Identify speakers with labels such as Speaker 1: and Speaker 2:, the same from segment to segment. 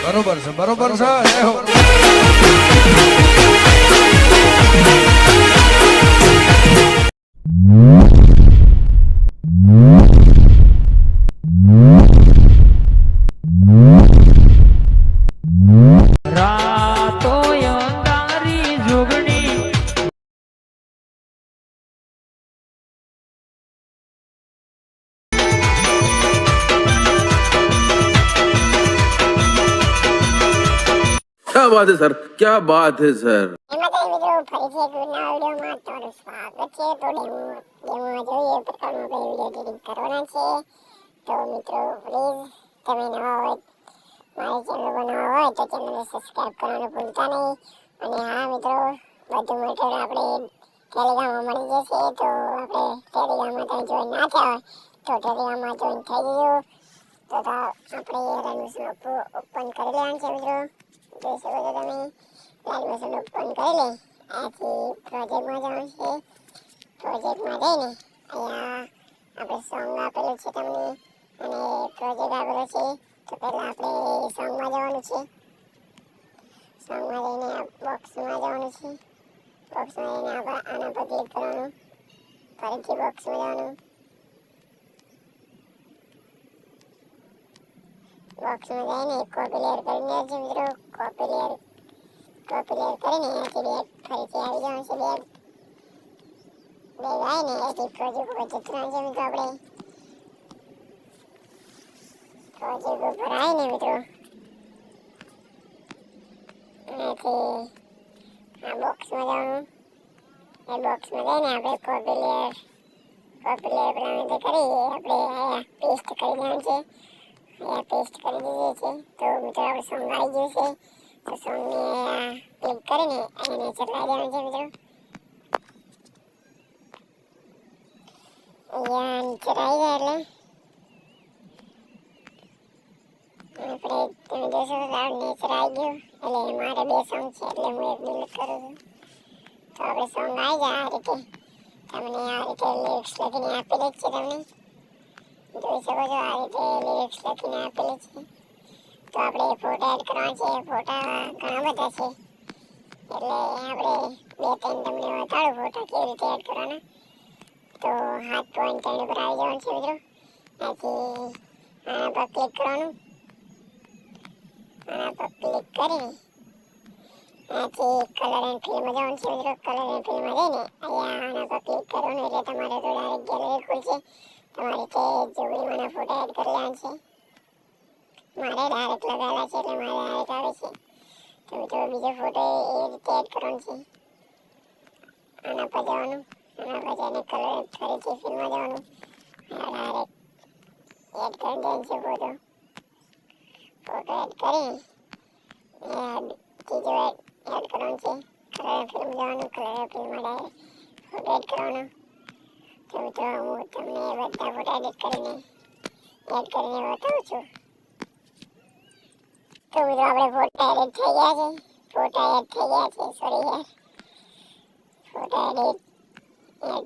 Speaker 1: બરોબર છે, બરોબર છે. જય હો.
Speaker 2: क्या बात है सर, क्या बात है सर.
Speaker 3: ઓપન કરી લેવાનું છે મિત્રો. જોઈ શકો છો તમે લાઈટ મશીન ઓપન કરી લે. આથી પ્રોજેક્ટમાં જવાનું છે. પ્રોજેક્ટમાં જઈને અહીંયા આપણે સોંગ આપેલું છે તમને અને પ્રોજેક્ટ આપેલો છે. તો પહેલાં આપણે સોંગમાં જવાનું છે. સોંગમાં જઈને બોક્સમાં જવાનું છે. બોક્સમાં જઈને આપણે આના પર ક્લિક કરવાનું. ફરીથી બોક્સમાં જવાનું. બોક્સમાં જઈને કોપી લેયર કરીને છે મિત્રો. કોપી લેયર કરીને અહીંયાથી ફરીથી આવી જવાનું છે. બેગ આવીને અહીંયાથી પ્રોજેક્ટ ઉપર જતું છે મિત્રો. આપણે પ્રોજેક્ટ ઉપર આવીને મિત્રો અહીંયાથી આ બોક્સમાં જવાનું. એ બોક્સમાં જઈને આપણે કોપી લેયર પ્રમાણે કરી આપણે અહીંયા પેસ્ટ કરી દેવાનું છે. અહીંયા પેસ્ટ કરી દીધી છે. તો મિત્રો આપણે સોંગ આવી ગયું છે. તો સોંગને ક્લિક કરીને અહીંયા નીચે લાવી દેવાનું છે મિત્રો. અહીંયા નીચે આવી જાય એટલે આપણે તમે જોશો તો નીચે આવી ગયું. એટલે મારે 2 સોંગ છે એટલે હું એક ડિલીટ કરું છું. તો આપણે સોંગ આવી જાય આ રીતે. તમને આ રીતે લિરિક્સ લખીને આપેલી જ છે. તમને જોઈ શકો છો આ રીતે લિરિક્સ લખીને આપેલી છે. તો આપણે ફોટા એડ કરવા છે. ફોટા ઘણા બધા છે એટલે આપણે 2-3 તમને બતાડું ફોટા કેવી રીતે એડ કરવાના. તો હાથ પોઈન્ટ તેની પર આવી જવાનું છે મિત્રો. અહીંથી આના પર ક્લિક કરવાનું. આના પર ક્લિક કરીને અહીંથી કલર એન્ડ ફિલ્મમાં જવાનું છે મિત્રો. કલર એન્ડ ફિલ્મમાં જઈને અહીંયા આના પર ક્લિક કરવાનું એટલે તમારે તો ડાયરેક્ટ ગેલેરી ખુલશે. તમારે તે જોગણીમાંના ફોટા એડ કરી લેવાના છે. મારે ડાયરેક્ટ લગાવેલા છે એટલે મારે ડાયરેક્ટ આવે છે. તો મિત્રો બીજો ફોટો એ રીતે એડ કરવાનો છે. આના પર જવાનું. આના પર જઈને કલર ફરીથી ફિલ્મમાં જવાનું. ડાયરેક્ટ એડ કરી દેવાનું છે ફોટો. ફોટો એડ કરી ત્રીજો એડ કરવાનો છે. કલર ફિલ્મ જવાનું. કલર ફિલ્મમાં ડાયરેક્ટ ફોટો એડ કરવાનો. તો મિત્રો હું તમને બધા ફોટા એડ કરીને બતાવું છું. તો મિત્રો આપણે ફોટા એડિટ થઈ ગયા છે. સોરી યાર. ફોટા એડિટ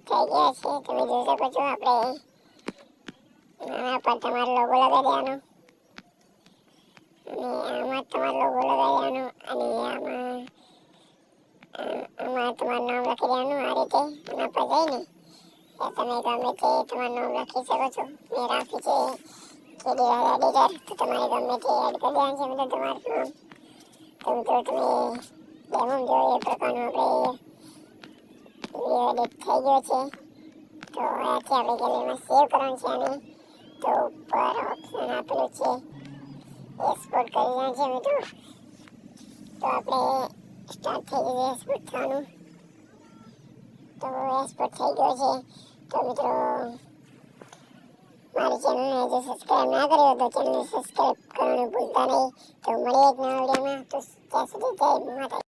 Speaker 3: થઈ ગયા છે. તમે જોઈ શકો છો આપણે આના પર તમારો લોગો લગાવી દેવાનો. અને આમાં તમારો લોગો લગાવી દેવાનો. અને આમાં તમારું નામ લખી દેવાનું આ રીતે. આના પર જઈને તમે ગમે તે તમારું નામ લખી શકો છો. મેં રાખ્યું છે KD એડિટર. તો તમારે ગમે તે એડ કરી દેવાનું છે મિત્રો તમારું નામ. તો મિત્રો તમે ડેમો જો એ પ્રકારનું આપણે વિડીયો એડિટ થઈ ગયો છે. તો અહીંયાથી આપણે ગેલેરીમાં સેવ કરવાનું છે. અને તો ઉપર ઓપ્શન આપેલું છે એક્સપોર્ટ કરી દેવાનું છે મિત્રો. તો આપણે સ્ટાર્ટ થઈ ગયું એક્સપોર્ટ થવાનું. તો એક્સપોર્ટ થઈ ગયો છે. તો મિત્રો મારી ચેનલને જો સબસ્ક્રાઈબ ના કર્યો તો ચેનલને સબસ્ક્રાઈબ કરવાનું ભૂલતા નહીં. તો મળીએ એક નવા વિડીયોમાં. તો ત્યાં સુધી જય માતા.